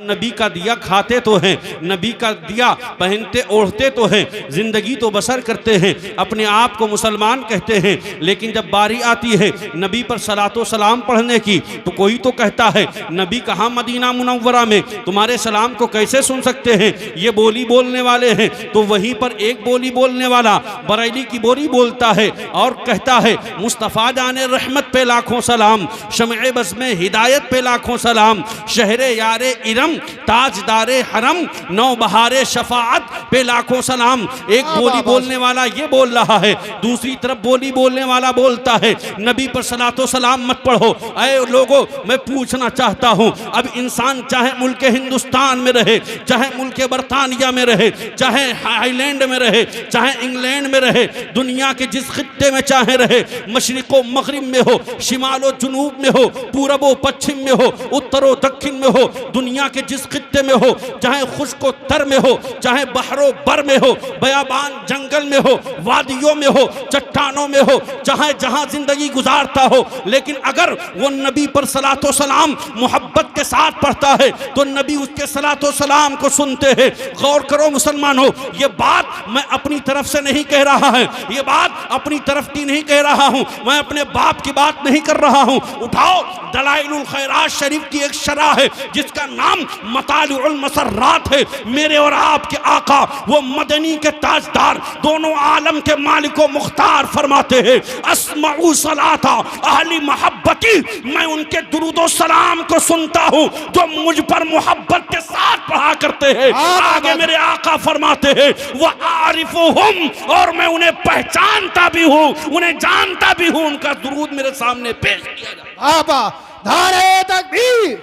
नबी का दिया खाते तो हैं, नबी का दिया पहनते ओढ़ते तो हैं, जिंदगी तो बसर करते हैं, अपने आप को मुसलमान कहते हैं, लेकिन जब बारी आती है नबी पर सलातो सलाम पढ़ने की तो कोई तो कहता है नबी कहाँ मदीना मुनव्वरा में, तुम्हारे सलाम को कैसे सुन सकते हैं, ये बोली बोलने वाले हैं। तो वहीं पर एक बोली बोलने वाला बरेली की बोली बोलता है और कहता है मुस्तफ़ा जाने रहमत पे लाखों सलाम, शमए बस में हिदायत पे लाखों सलाम, शहरे यारे इरम ताजदारे हरम नौ बहारे शफाअत पे लाखों सलाम। एक बोली बोलने वाला ये बोल रहा है, दूसरी तरफ बोली बोलने वाला बोलता है नबी पर सलातो सलाम मत पढ़ो। ऐ लोगों, मैं पूछना चाहता हूँ, अब इंसान चाहे मुल्क हिंदुस्तान में रहे, चाहे मुल्क बरतानिया में रहे, चाहे आइलैंड में रहे, चाहे इंग्लैंड में रहे, दुनिया के जिस खित्ते में चाहे रहे, मशरिको मगरिब में हो, शिमालो जुनूब में हो, पूरबो पश्चिम में हो, उत्तरो दक्षिण में हो, दुनिया के जिस खित्ते में हो, चाहे खुश्को तर में हो, चाहे बहरो बर में हो, बयाबान जंगल में हो, वादियों में हो, चट्टानों में हो, चाहे जहां जिंदगी गुजारता हो, लेकिन अगर वो नबी पर सलातो सलाम मोहब्बत के साथ पढ़ता है तो नबी उसके सलातो सलाम को सुनते हैं। गौर करो मुसलमानों, ये बात मैं अपनी तरफ से नहीं कह रहा है, ये बात अपनी तरफ की नहीं कह रहा हूं, मैं अपने बाप की बात नहीं कर रहा हूं। उठाओ दलाइलुल खैरात शरीफ की एक शरह है जिसका नाम मतालिउल मसर्रात है। मेरे और आपके आका वो मदनी के ताजदार, दोनों आलम के मालिको मुख्तार फरमाते हैं अस्माउ सलाता अहली मोहब्बती, मैं उनके दुरूदो सलाम को सुनता हूँ जो मुझ पर मोहब्बत के साथ पढ़ा करते हैं। आगे मेरे आका फरमाते हैं वह आरिफुहुम, और मैं उन्हें पहचानता भी हूँ, उन्हें जानता भी हूँ। उनका दुरूद मेरे सामने पेश किया जाए। धारे तकबीर,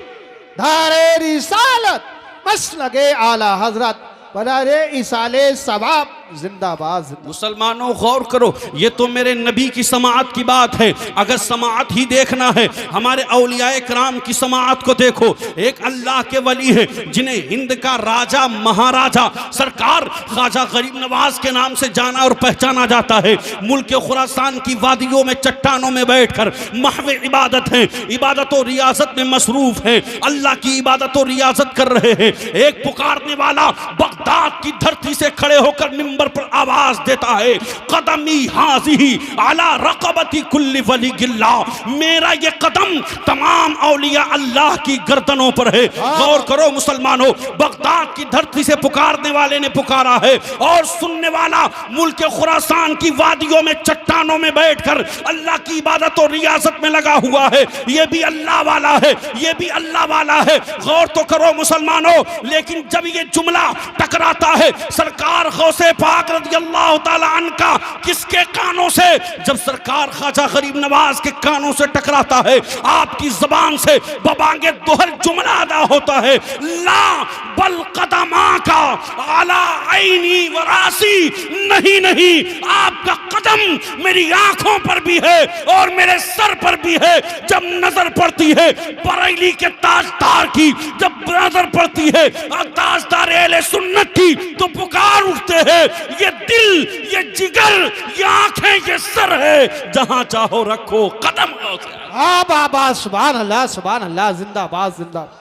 धारे रिसालत, मसलके आला हजरत, बरारे इसाले सवाब जिंदाबाद। मुसलमानों गौर करो, ये तो मेरे नबी की समाअत की बात है। अगर समाअत ही देखना है, हमारे औलियाए कराम की समाअत को देखो। एक अल्लाह के वली है जिन्हें हिंद का राजा महाराजा सरकार ख्वाजा गरीब नवाज के नाम से जाना और पहचाना जाता है। मुल्क खुरासान की वादियों में चट्टानों में बैठकर महव इबादत है, इबादत और रियाजत में मसरूफ है, अल्लाह की इबादत और रियाजत कर रहे हैं। एक पुकारने वाला बगदाद की धरती से खड़े होकर मिंबर पर आवाज देता है कदमी हाज़िही अला रक़बती कुल्ली वली गिल्ला, मेरा ये कदम तमाम औलिया अल्लाह की गर्दनों पर है। गौर करो मुसलमानों, बगदाद की धरती से पुकारने वाले ने पुकारा है और सुनने वाला मुल्क खुरासान की वादियों में चट्टानों में बैठकर अल्लाह की इबादत और रियाजत में लगा हुआ है। ये भी अल्लाह वाला है, ये भी अल्लाह वाला है। गौर तो करो मुसलमानों, लेकिन जब ये जुमला टकराता है सरकार गौसे पाक रज़ियल्लाहु ताला अन्हु का किसके कानों से, जब सरकार ख्वाजा गरीब नवाज के कानों से टकराता है, आपकी जबान से बबांगे दोहर जुमला अदा होता है ला बल कदमा का आला आईनी वरासी, नहीं नहीं, आपका कदम मेरी आंखों पर भी है और मेरे सर पर भी है। जब नजर पड़ती है बरेली के ताजदार की, जब नजर पड़ती है ताजदार अहले सुन्नत की, तो पुकार उठते हैं ये दिल, ये जिगर, ये आंखें, ये सर है, जहां चाहो रखो कदम। बाबा सुभान अल्लाह, जिंदाबाद जिंदाबाद।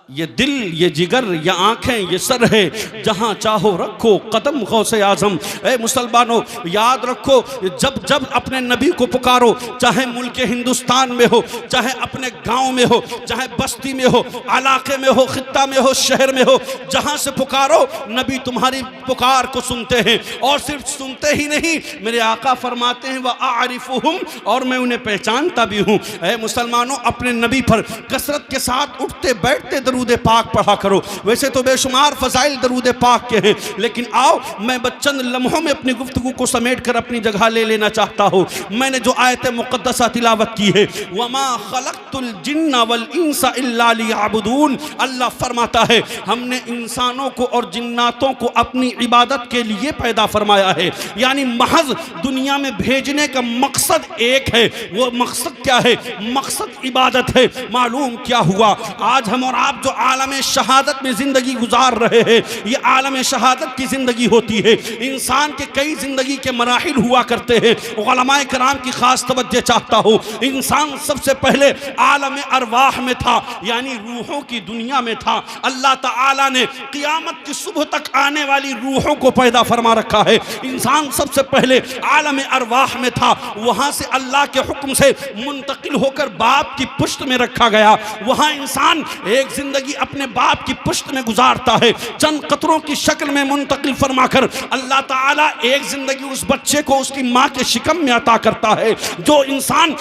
ये दिल, ये जिगर, ये आंखें, ये सर है, जहां चाहो रखो कदम गौसे आजम। ए मुसलमानों याद रखो, जब जब अपने नबी को पुकारो, चाहे मुल्क हिंदुस्तान में हो, चाहे अपने गांव में हो, चाहे बस्ती में हो, इलाके में हो, खित्ता में हो, शहर में हो, जहां से पुकारो नबी तुम्हारी पुकार को सुनते हैं। और सिर्फ सुनते ही नहीं, मेरे आका फरमाते हैं वह आरिफुहुम, और मैं उन्हें पहचानता भी हूँ। ए मुसलमानों अपने नबी पर कसरत के साथ उठते बैठते दरूद पाक पढ़ा करो। वैसे तो बेशुमार फजाइल दरूद पाक के हैं, लेकिन आओ मैं चंद लम्हों में अपनी गुफ्तगू को समेट कर अपनी जगह ले लेना चाहता हूँ। मैंने जो आयत मुक़द्दसा तिलावत की है वमा खलक़तुल जिन्ना वल इंसा इल्ला लियअबुदून, अल्लाह फरमाता है हमने इंसानों को और जिन्नातों को अपनी इबादत के लिए पैदा फरमाया है। यानी महज दुनिया में भेजने का मकसद एक है। वो मकसद क्या है? मकसद इबादत है। मालूम क्या हुआ, आज हम और आप जो आलम शहादत में ज़िंदगी गुजार रहे हैं, ये आलम शहादत की ज़िंदगी होती है। इंसान के कई ज़िंदगी के मराहिल हुआ करते हैं। उलमाए कराम की ख़ास तवज्जो चाहता हूँ। इंसान सबसे पहले आलम अरवाह में था, यानी रूहों की दुनिया में था। अल्लाह ताला ने क़यामत की सुबह तक आने वाली रूहों को पैदा फरमा रखा है। इंसान सबसे पहले आलम अरवाह में था, वहाँ से अल्लाह के हुक्म से मुंतकिल होकर बाप की पुश्त में रखा गया। वहाँ इंसान एक ज़िंदगी अपने बाप की पुश्त में गुजारता है, चंद कतरों की शक्ल में मुंतकिल फरमाकर अल्लाह ताला एक ज़िंदगी उस बच्चे को उसकी माँ के शिकम में अता करता है। जो इंसान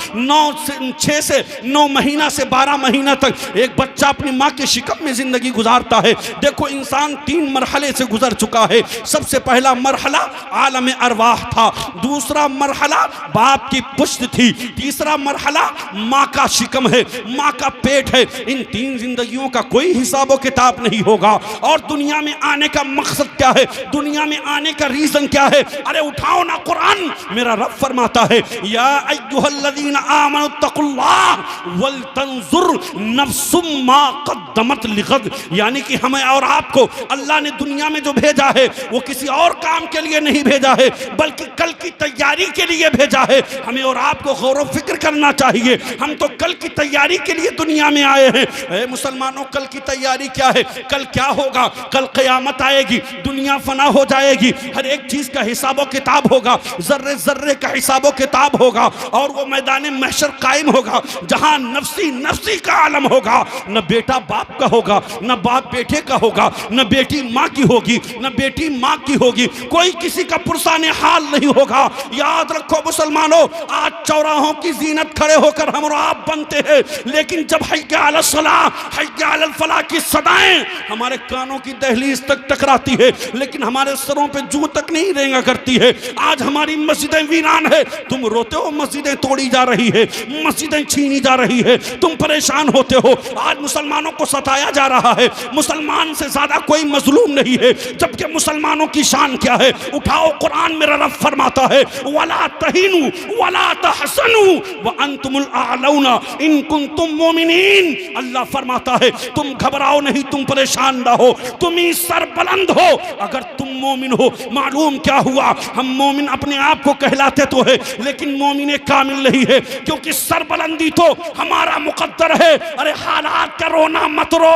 6 से 9 महीना से 12 महीना तक एक बच्चा अपनी माँ के शिकम में ज़िंदगी गुजारता है। देखो इंसान 3 मरहले से गुजर चुका है। सबसे पहला मरहला आलम अरवाह था, दूसरा मरहला बाप की पुश्त थी, तीसरा मरहला माँ का शिकम है, माँ का पेट है। इन 3 जिंदगियों का कोई हिसाब किताब नहीं होगा। और दुनिया में आने का मकसद क्या है, दुनिया में आने का रीजन क्या है? अरे उठाओ ना कुरान, मेरा रब फरमाता है या अय्युहल्लज़ीना आमनु तक़ुल्लाह वल तंजुर नफ्सुम मा क़द्दमत लिग़द। यानी कि हमें और आपको अल्लाह ने दुनिया में जो भेजा है वो किसी और काम के लिए नहीं भेजा है, बल्कि कल की तैयारी के लिए भेजा है। हमें और आपको गौर व फिक्र करना चाहिए। हम तो कल की तैयारी के लिए दुनिया में आए हैं। ऐ मुसलमानों, कल की तैयारी क्या है? कल क्या होगा? कल क़यामत आएगी, दुनिया फना हो जाएगी, हर एक चीज़ का हिसाब किताब होगा, जर्रे जर्रे का हिसाब किताब होगा। और वो मैदान महशर कायम होगा जहां नफ्सी नफ्सी का आलम होगा। न बेटा बाप का होगा, न बाप बेटे का होगा, न बेटी माँ की होगी, न बेटी माँ की होगी। कोई किसी का पुरसाने हाल नहीं होगा। याद रखो मुसलमानों, आज चौराहों की जीनत खड़े होकर हम और आप बनते हैं, लेकिन जब हय्या अला सलाह हय्या अला फलाह की सदाएं हमारे कानों की दहलीज तक टकराती है, लेकिन हमारे सरों पे जूं तक नहीं रेंगा करती है। आज हमारी मस्जिदें वीरान है, तुम रोते हो मस्जिदें तोड़ी जा रही है, मस्जिदें छीनी जा रही है, तुम परेशान होते हो। आज मुसलमानों को सताया जा रहा है, मुसलमान से ज्यादा कोई मजलूम नहीं है, जबकि मुसलमानों की शान क्या है? उठाओ कुरान, मेरा रब फरमाता है वला तहीनु वला तहसनु व अंतुमुल आलौना इन कुंतुम मोमिनीन। अल्लाह फरमाता है तुम घबराओ नहीं, तुम परेशान ना हो, तुम ही सरबुलंद हो अगर तुम मोमिन हो। मालूम क्या हुआ? हम मोमिन अपने आप को कहलाते तो है, लेकिन मोमिन कामिल नहीं है, क्योंकि सरबुलंदी तो हमारा मुकद्दर है। अरे हालात का रोना मत रो,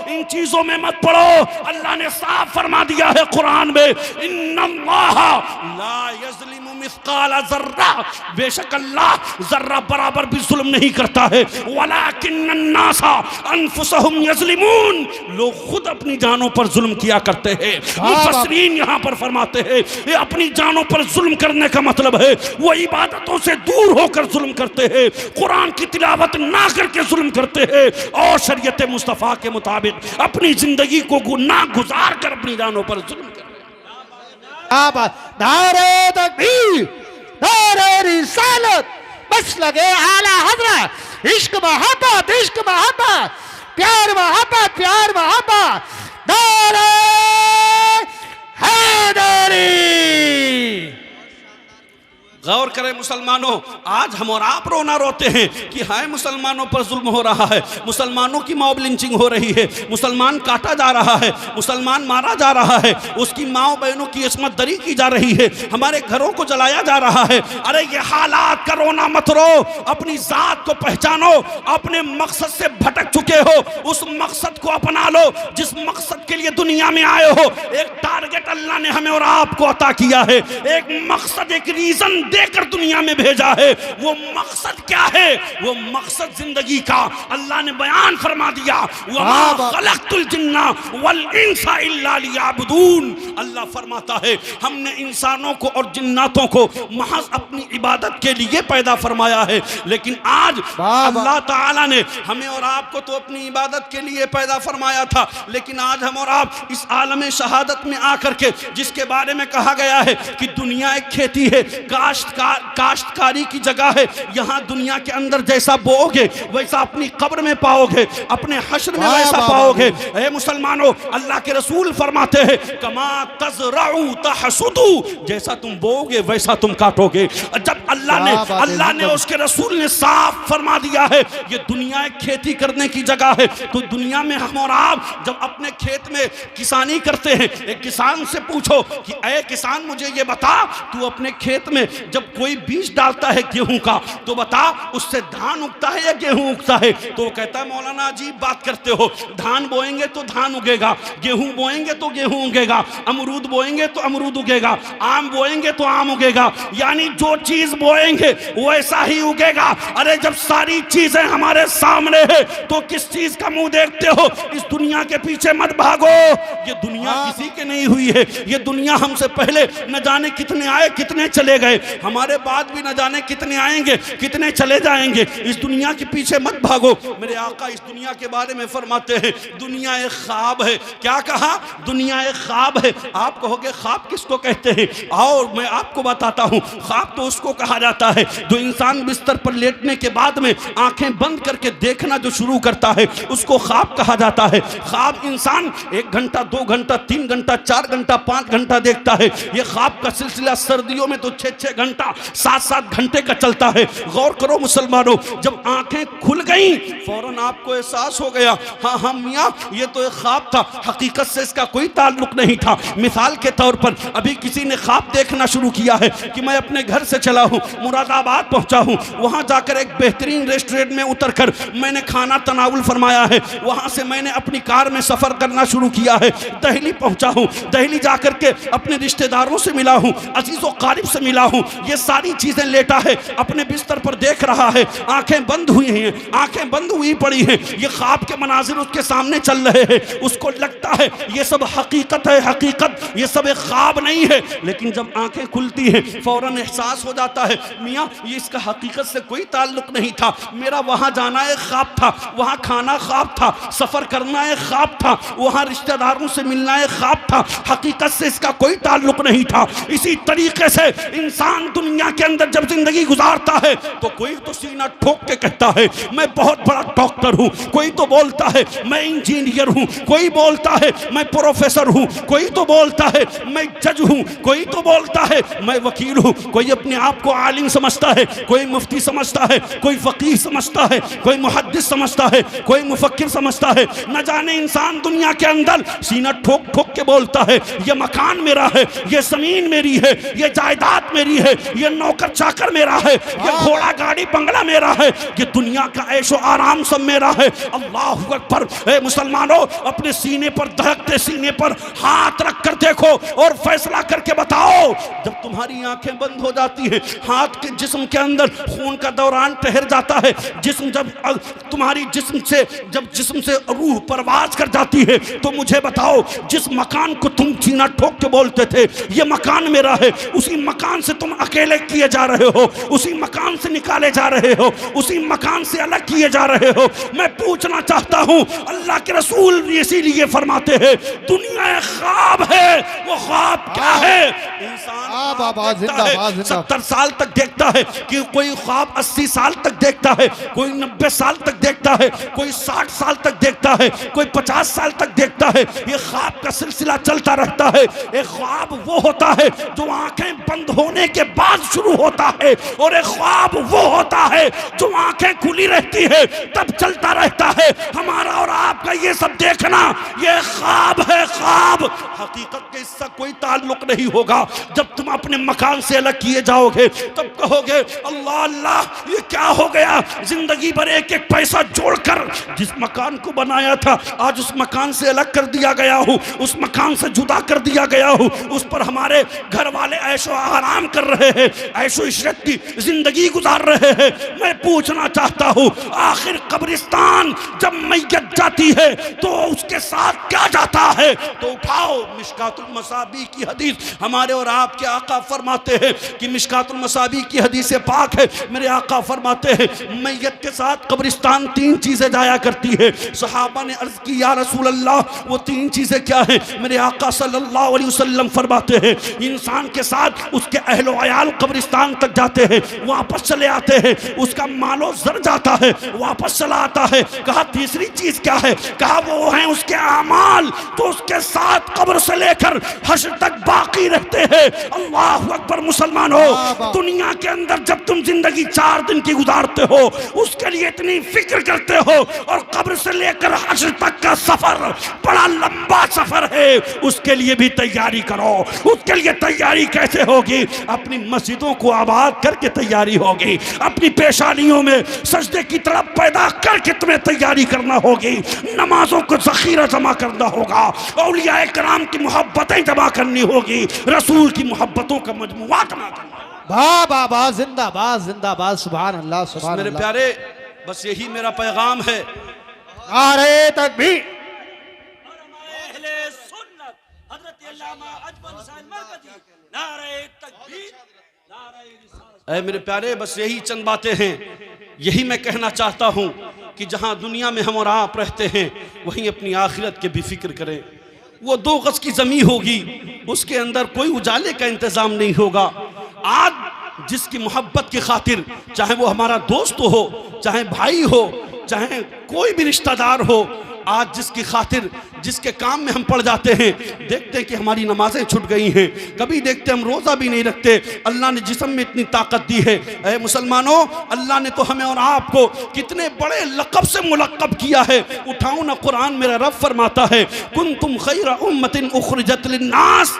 इन चीजों में मत पड़ो। अल्लाह ने साफ फरमा दिया है कुरान में, इन्नल्लाह ला यज़लिमु मिस्काल ज़र्रा, बेशक अल्लाह जर्रा बराबर भी जुल्म नहीं करता है। वलाकिन्नन्नासा अनफुसहुम यज़लिमून, लोग खुद अपनी जानों पर जुल्म किया करते हैं। मुफस्सिरीन यहाँ पर फरमाते हैं ये अपनी जानों पर जुल्म करने का मतलब है वो इबादतों से दूर होकर जुल्म करते हैं, कुरान की तिलावत ना करके जुल्म करते हैं, और शरीयत मुस्तफ़ा के मुताबिक अपनी जिंदगी को गुनाह गुजार कर अपनी जानों पर जुल्म करते हैं। नारे तकबीर, नारे रिसालत, बस लगे आला हज़रत, इश्क मोहब्बत, इश्क मोहब्बत, प्यार मोहब्बत, प्यार मोहब्बत, नारे हैदरी। गौर करें मुसलमानों, आज हम और आप रोना रोते हैं कि हाय मुसलमानों पर जुल्म हो रहा है, मुसलमानों की मॉब लिंचिंग हो रही है, मुसलमान काटा जा रहा है, मुसलमान मारा जा रहा है, उसकी माओ बहनों की इस्मत दरी की जा रही है, हमारे घरों को जलाया जा रहा है। अरे ये हालात का रोना मत रो, अपनी जात को पहचानो, अपने मकसद से भटक चुके हो, उस मकसद को अपना लो जिस मकसद के लिए दुनिया में आए हो। एक टारगेट अल्लाह ने हमें और आपको अता किया है, एक मकसद, एक रीजन देकर दुनिया में भेजा है। वो मकसद क्या है? वो मकसद जिंदगी का अल्लाह ने बयान फरमा दिया, वमा खलक़तुल जिन्ना वल इंसा इल्ला लियअबुदून। अल्लाह फरमाता है हमने इंसानों को और जिन्नातों को महज अपनी इबादत के लिए पैदा फरमाया है। लेकिन आज अल्लाह ताला ने हमें और आपको तो अपनी इबादत के लिए पैदा फरमाया था, लेकिन आज हम और आप इस आलम शहादत में आकर के, जिसके बारे में कहा गया है कि दुनिया एक खेती है, काश्तकारी की जगह है, यहाँ दुनिया के अंदर जैसा बोओगे वैसा अपनी कब्र में पाओगे, अपने हश्र में वैसा पाओगे। ऐ मुसलमानों, अल्लाह के रसूल फरमाते हैं कमा तज़रउ तहसुदु, जैसा तुम बोओगे वैसा तुम काटोगे। जब अल्लाह ने उसके रसूल ने साफ फरमा दिया है ये दुनिया एक खेती करने की जगह है। तो दुनिया में हम और आप जब अपने खेत में किसानी करते हैं, एक किसान से पूछो कि ऐ किसान मुझे ये बता, तू अपने खेत में जब कोई बीज डालता है गेहूं का तो बता उससे धान उगता है या गेहूं उगता है? तो वो कहता है मौलाना अजीब बात करते हो, धान बोएंगे तो धान उगेगा, गेहूं बोएंगे तो गेहूं उगेगा, अमरूद बोएंगे तो अमरूद उगेगा, आम बोएंगे तो आम उगेगा, यानी जो चीज बोएंगे वैसा ही उगेगा। अरे जब सारी चीजें हमारे सामने है तो किस चीज का मुंह देखते हो? इस दुनिया के पीछे मत भागो, ये दुनिया किसी के नहीं हुई है। ये दुनिया हमसे पहले न जाने कितने आए कितने चले गए, हमारे बाद भी न जाने कितने आएंगे कितने चले जाएंगे। इस दुनिया के पीछे मत भागो। मेरे आका इस दुनिया के बारे में फरमाते हैं दुनिया एक ख्वाब है। क्या कहा? दुनिया एक ख्वाब है। आप कहोगे ख्वाब किसको कहते हैं? आओ मैं आपको बताता हूँ। ख्वाब तो उसको कहा जाता है जो इंसान बिस्तर पर लेटने के बाद में आंखें बंद करके देखना जो शुरू करता है उसको ख्वाब कहा जाता है। ख्वाब इंसान 1 घंटा 2 घंटा 3 घंटा 4 घंटा 5 घंटा देखता है। ये ख्वाब का सिलसिला सर्दियों में तो 6-6 घंटा 7-7 घंटे का चलता है। गौर करो मुसलमानों, जब आंखें खुल गई फौरन आपको एहसास हो गया हाँ मियाँ ये तो एक ख्वाब था, हकीकत से इसका कोई ताल्लुक नहीं था। मिसाल के तौर पर अभी किसी ने ख्वाब देखना शुरू किया है कि मैं अपने घर से चला हूँ, मुरादाबाद पहुंचा हूँ, वहां जाकर एक बेहतरीन रेस्टोरेंट में उतरकर मैंने खाना तनावुल फरमाया है, वहां से मैंने अपनी कार में सफर करना शुरू किया है, दिल्ली पहुंचा हूँ, दिल्ली जाकर के अपने रिश्तेदारों से मिला हूँ, अजीजों कारिब से मिला हूँ। ये सारी चीजें लेटा है अपने बिस्तर पर देख रहा है, आंखें बंद हुई हैं, आंखें बंद हुई पड़ी हैं, ये ख्वाब के मनाजिर उसके सामने चल रहे हैं। उसको लगता है ये सब हकीकत है, हकीकत ये सब एक ख्वाब नहीं है। लेकिन जब आंखें खुलती हैं फौरन एहसास हो जाता है मियाँ ये इसका हकीकत से कोई ताल्लुक नहीं था, मेरा वहां जाना एक ख्वाब था, वहां खाना ख्वाब था, सफर करना एक ख्वाब था, वहां रिश्तेदारों से मिलना एक ख्वाब था, हकीकत से इसका कोई ताल्लुक नहीं था। इसी तरीके से इंसान दुनिया के अंदर जब जिंदगी गुजारता है तो कोई तो सीना ठोक के कहता है मैं बहुत बड़ा डॉक्टर हूं, कोई तो बोलता है मैं इंजीनियर हूं, कोई बोलता है मैं प्रोफेसर हूं, कोई तो बोलता है मैं जज हूं, कोई तो बोलता है मैं वकील हूं, कोई अपने आप को आलिम समझता है, कोई मुफ्ती समझता है, कोई फकीह समझता है, कोई मुहद्दिस समझता है, कोई मुफक्किर समझता है। न जाने इंसान दुनिया के अंदर सीना ठोक ठोक के बोलता है ये मकान मेरा है, ये जमीन मेरी है, ये जायदाद मेरी है, ये नौकर चाकर मेरा है, ये घोड़ा गाड़ी बंगला मेरा है, ये दुनिया का ऐशो आराम सब मेरा है। अल्लाहु अकबर। ए मुसलमानों अपने सीने पर, धड़कते सीने पर हाथ रख कर देखो और फैसला करके बताओ जब तुम्हारी आंखें बंद हो जाती है, हाथ के जिस्म के अंदर खून का दौरान ठहर जाता है, जिस्म जब तुम्हारी जिस्म से रूह परवाज कर जाती है तो मुझे बताओ जिस मकान को तुम सीना ठोक के बोलते थे ये मकान मेरा है, उसी मकान से तुम अकेले किए जा रहे हो, उसी मकान से निकाले जा रहे हो, उसी मकान से अलग किए जा रहे हो। मैं पूछना चाहता हूं अल्लाह के रसूल इसीलिए फरमाते हैं दुनिया एक ख्वाब है। वो ख्वाब क्या है? इंसान 70 साल तक देखता है कि कोई ख्वाब 80 साल तक देखता है, कोई 90 साल तक देखता है, कोई 60 साल तक देखता है, कोई 50 साल तक देखता है। ये ख्वाब का सिलसिला चलता रहता है। एक ख्वाब वो होता है जो आंखें बंद होने के बाद शुरू होता है और एक ख्वाब वो होता है जो आंखें खुली रहती है तब चलता रहता है। हमारा और आपका ये सब देखना ये ख्वाब है, ख्वाब। हकीकत के इससे कोई ताल्लुक नहीं होगा। जब तुम अपने मकान से अलग किए जाओगे तब कहोगे अल्लाह अल्लाह ये क्या हो गया, जिंदगी भर एक एक पैसा जोड़कर जिस मकान को बनाया था आज उस मकान से अलग कर दिया गया हूँ, उस मकान से जुदा कर दिया गया हूँ, उस पर हमारे घर वाले ऐशो आराम कर रहे हैं, ऐशो इशरत की जिंदगी गुजार रहे हैं। मैं पूछना चाहता हूँ आखिर कब्रिस्तान जब मैयत जाती है तो उसके साथ क्या जाता है? तो उठाओ मिशकातुल मसाबी की हदीस, हमारे और आपके आका फरमाते हैं कि मिशकातुल मसाबी की हदीस पाक है। मेरे आका फरमाते हैं मैयत के साथ कब्रिस्तान 3 चीजें जाया करती है। सहाबा ने अर्ज की या रसूल अल्लाह वो 3 चीजें क्या है? मेरे आका सल्लल्लाहु अलैहि वसल्लम फरमाते हैं इंसान के साथ उसके अहलो अयाल कब्रिस्तान तक जाते हैं, वापस चले आते हैं, उसका मालो जर जाता है, वापस चला आता है। कहा तीसरी चीज क्या है? कहा वो है उसके अमाल तो उसके साथ कब्र से लेकर हश्र तक बाकी रहते हैं। अल्लाह अकबर। मुसलमानों दुनिया के अंदर जब तुम जिंदगी 4 दिन की गुजारते हो उसके लिए इतनी फिक्र करते हो, और कब्र से लेकर हश्र तक का सफर बड़ा लंबा सफर है, उसके लिए भी तैयारी करो। उसके लिए तैयारी कैसे होगी? अपनी मस्जिदों को आबाद करके तैयारी होगी, अपनी पेशानियों में सजदे की तरफ पैदा करके तुम्हें तैयारी करना होगी, नमाजों को ज़ख़ीरा जमा करना होगा, औलिया कराम की मोहब्बतें जमा करनी होगी, रसूल की मोहब्बतों का मजमुआ जमा करना। वाह वाह वाह, जिंदाबाद जिंदाबाद, सुभान अल्लाह सुभान मेरे अल्लाह। प्यारे, बस यही मेरा पैगाम है। नारे तकबीर, ऐ मेरे प्यारे, बस यही चंद बातें हैं। यही मैं कहना चाहता हूँ कि जहाँ दुनिया में हम और आप रहते हैं वहीं अपनी आखिरत के भी फिक्र करें। वो 2 गज की ज़मीन होगी, उसके अंदर कोई उजाले का इंतज़ाम नहीं होगा। आज जिसकी मोहब्बत की खातिर, चाहे वो हमारा दोस्त हो, चाहे भाई हो, चाहे कोई भी रिश्तेदार हो, आज जिसकी खातिर जिसके काम में हम पड़ जाते हैं, देखते हैं कि हमारी नमाजें छूट गई हैं, कभी देखते हम रोज़ा भी नहीं रखते। अल्लाह ने जिस्म में इतनी ताकत दी है। ऐ मुसलमानों, अल्लाह ने तो हमें और आपको कितने बड़े लक़ब से मुलक़्क़ब किया है। उठाओ ना, कुरान मेरा रब फरमाता है, कुंतुम खैरा उम्मतिन उख़रिजत लिन्नास,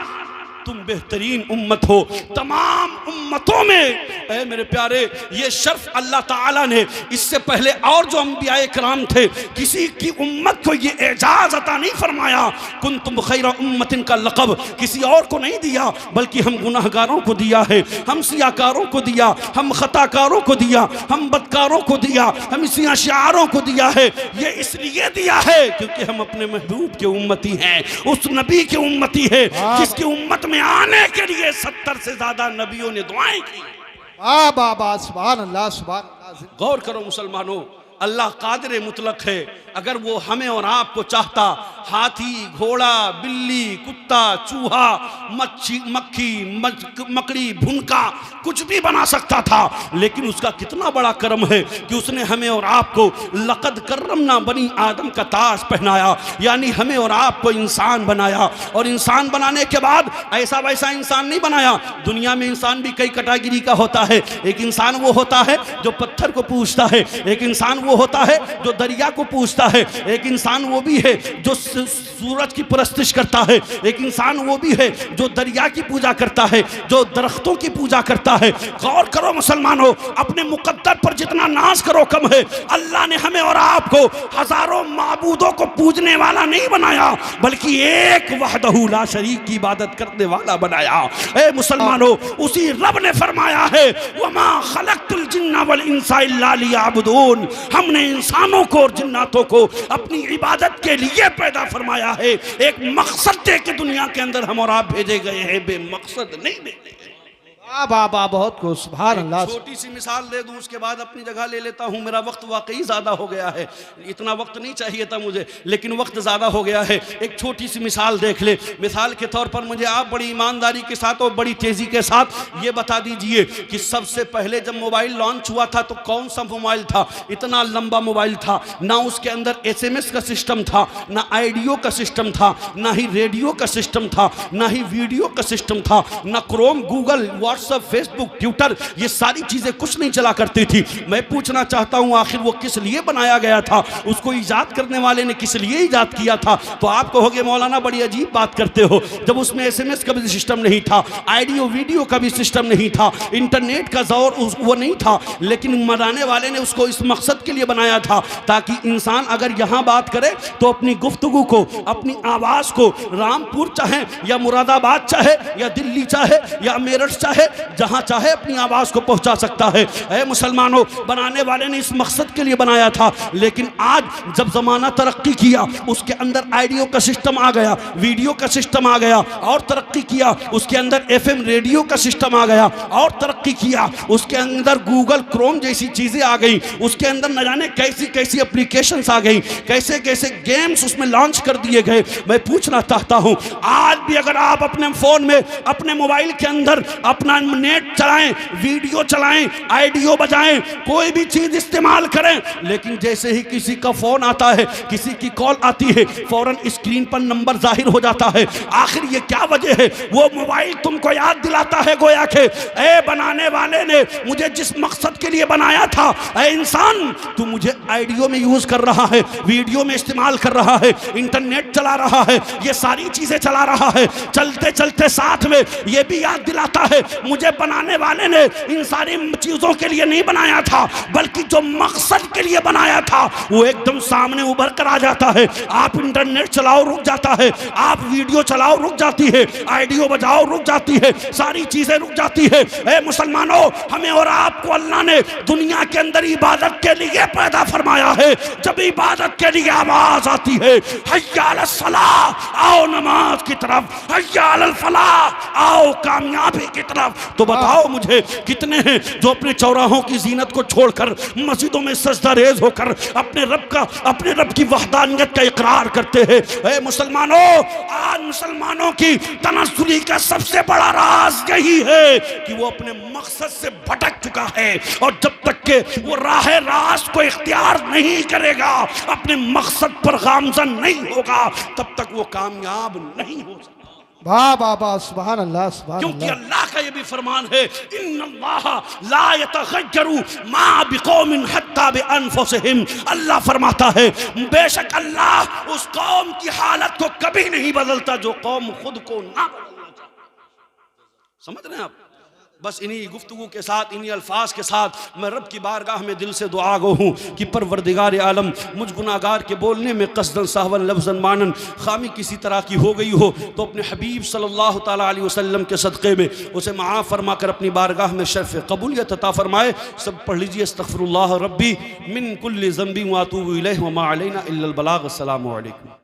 तुम बेहतरीन उम्मत हो तमाम उम्मतों में। ऐ मेरे प्यारे, ये शर्फ अल्लाह ताला ने इससे पहले और जो अंबियाए कराम थे, किसी की उम्मत को ये एजाज़ अता नहीं फरमाया। कुंतुम खैरा उम्मतिन का लक़ब किसी और को नहीं दिया, बल्कि हम गुनाहगारों को दिया है, हम सियाकारों को दिया, हम खताकारों को दिया, हम बदकारों को दिया, हम सियाशारों को दिया है। ये इसलिए दिया है क्योंकि हम अपने महबूब के उम्मती हैं, उस नबी के उम्मती है जिसकी उम्मत में आने के लिए 70 से ज्यादा नबियों ने दुआएं की। वाह वाह वाह, सुभान अल्लाह सुभान अल्लाह। गौर करो मुसलमानों, अल्लाह कादिर मुतलक है। अगर वो हमें और आपको चाहता, हाथी, घोड़ा, बिल्ली, कुत्ता, चूहा, मक्खी, मकड़ी, भुनका कुछ भी बना सकता था, लेकिन उसका कितना बड़ा करम है कि उसने हमें और आपको लक़द करमना बनी आदम का ताज पहनाया, यानी हमें और आपको इंसान बनाया। और इंसान बनाने के बाद ऐसा वैसा इंसान नहीं बनाया। दुनिया में इंसान भी कई कैटेगरी का होता है। एक इंसान वो होता है जो पत्थर को पूजता है, एक इंसान वो होता है जो दरिया को पूजता है, एक इंसान वो भी है जो सूरज की परस्तिश करता है, एक इंसान वो भी है जो दरिया की पूजा करता है, जो दरख्तों की पूजा करता है। गौर करो मुसलमानों, अपने मुकद्दर पर जितना नाज करो कम है। अल्लाह ने हमें और आपको हजारों माबूदों को पूजने वाला नहीं बनाया, बल्कि एक वहदहू ला शरीक की इबादत करने वाला बनाया। ए मुसलमानों, उसी रब ने फरमाया है, वमा खलक़तुल जिन्ना वल इंसा इल्ला लियअबुदून, हमने इंसानों को और जिन्नातों को अपनी इबादत के लिए पैदा फरमाया है। एक मकसद दे के दुनिया के अंदर हम और आप भेजे गए हैं, बेमकसद नहीं भेजे गए। वाह वाह वाह, बहुत को सुभान अल्लाह। छोटी सी मिसाल दे दूं, उसके बाद अपनी जगह ले लेता हूं। मेरा वक्त वाकई ज़्यादा हो गया है, इतना वक्त नहीं चाहिए था मुझे, लेकिन वक्त ज़्यादा हो गया है। एक छोटी सी मिसाल देख ले। मिसाल के तौर पर मुझे आप बड़ी ईमानदारी के साथ और बड़ी तेज़ी के साथ ये बता दीजिए कि सबसे पहले जब मोबाइल लॉन्च हुआ था तो कौन सा मोबाइल था? इतना लंबा मोबाइल था, ना उसके अंदर SMS का सिस्टम था, ना ऑडियो का सिस्टम था, ना ही रेडियो का सिस्टम था, ना ही वीडियो का सिस्टम था, ना Chrome, Google, WhatsApp, Facebook, Twitter, ये सारी चीजें कुछ नहीं चला करती थी। मैं पूछना चाहता हूं, आखिर वो किस लिए बनाया गया था? उसको इजाद करने वाले ने किस लिए इजाद किया था? तो आप कहोगे मौलाना बड़ी अजीब बात करते हो, जब उसमें SMS का भी सिस्टम नहीं था, ऑडियो वीडियो का भी सिस्टम नहीं था, इंटरनेट का दौर वो नहीं था, लेकिन बनाने वाले ने उसको इस मकसद के लिए बनाया था ताकि इंसान अगर यहाँ बात करे तो अपनी गुफ्तगू को, अपनी आवाज़ को रामपुर चाहे या मुरादाबाद चाहे या दिल्ली चाहे या मेरठ चाहे, जहां चाहे अपनी आवाज को पहुंचा सकता है। ऐ मुसलमानों, बनाने वाले ने इस मकसद के लिए बनाया था, लेकिन आज जब जमाना तरक्की किया, उसके अंदर ऑडियो का सिस्टम आ गया, वीडियो का सिस्टम आ गया, और तरक्की किया, उसके अंदर FM रेडियो का सिस्टम आ गया, और तरक्की किया, उसके अंदर गूगल क्रोम जैसी चीजें आ गई, उसके अंदर न जाने कैसी कैसी एप्लीकेशंस आ गई, कैसे कैसे गेम्स उसमें लॉन्च कर दिए गए। मैं पूछना चाहता हूं, आज भी अगर आप अपने फोन में, अपने मोबाइल के अंदर अपना नेट चलाएं, वीडियो चलाएं, ऑडियो बजाएं, कोई भी चीज इस्तेमाल करें, लेकिन जैसे ही किसी का फोन आता है, किसी की कॉल आती है, फौरन स्क्रीन पर नंबर जाहिर हो जाता है। आखिर ये क्या वजह है? वो मोबाइल तुमको याद दिलाता है गोया के ए बनाने वाले ने मुझे जिस मकसद के लिए बनाया था, ए इंसान तू मुझे ऑडियो में यूज कर रहा है, वीडियो में इस्तेमाल कर रहा है, इंटरनेट चला रहा है, ये सारी चीजें चला रहा है। चलते चलते साथ में ये भी याद दिलाता है मुझे बनाने वाले ने इन सारी चीजों के लिए नहीं बनाया था, बल्कि जो मकसद के लिए बनाया था वो एकदम सामने उभर कर आ जाता है। आप इंटरनेट चलाओ रुक जाता है, आप वीडियो चलाओ रुक जाती है, ऑडियो बजाओ रुक जाती है, सारी चीजें रुक जाती है। ए मुसलमानों, हमें और आपको अल्लाह ने दुनिया के अंदर इबादत के लिए पैदा फरमाया है। जब इबादत के लिए आवाज आती है हय्या अलस सलाह, आओ नमाज की तरफ, हय्या अलल फलाह, आओ कामयाबी की तरफ, तो बताओ मुझे कितने हैं जो अपने चौराहों की जीनत को छोड़कर मस्जिदों में सजदा रेज होकर अपने रब की वहदानियत का इकरार करते हैं। ए मुसलमानों, आज मुसलमानों की तनस्सुली का सबसे बड़ा राज यही है कि वो अपने मकसद से भटक चुका है, और जब तक के वो राह रास्त को इख्तियार नहीं करेगा, अपने मकसद पर गामजन नहीं होगा, तब तक वो कामयाब नहीं हो सकता। वाह वाह वाह, सुभान अल्लाह सुभान क्योंकि अल्लाह। अल्लाह का ये भी फरमान है इन्नल्लाह ला यतगय्यरु मा बिकौमिन हत्ता बिअनफुसिहिम। अल्लाह फरमाता है बेशक अल्लाह उस कौम की हालत को कभी नहीं बदलता जो कौम खुद को ना बदलना चाहती। समझ रहे हैं आप? बस इन्हीं गुफ्तगू के साथ, इन्हीं अल्फाज के साथ मैं रब की बारगाह में दिल से दुआ गो हूँ कि परवरदिगार आलम मुझ गुनाहगार के बोलने में कसदन सहवन लफ्ज़न मानन खामी किसी तरह की हो गई हो तो अपने हबीब सल्लल्लाहु ताला अलैहि वसल्लम के सदक़े में उसे माफ़ फरमा कर अपनी बारगाह में शर्फ़ कबूलियत अता फरमाए। सब पढ़ लीजिए अस्तग़फिरुल्लाह रब्बी मिन कुल्लि ज़ंबि व अतूबु इलैहि व मा अलैना इल्लल बलाग। अस्सलामु अलैकुम।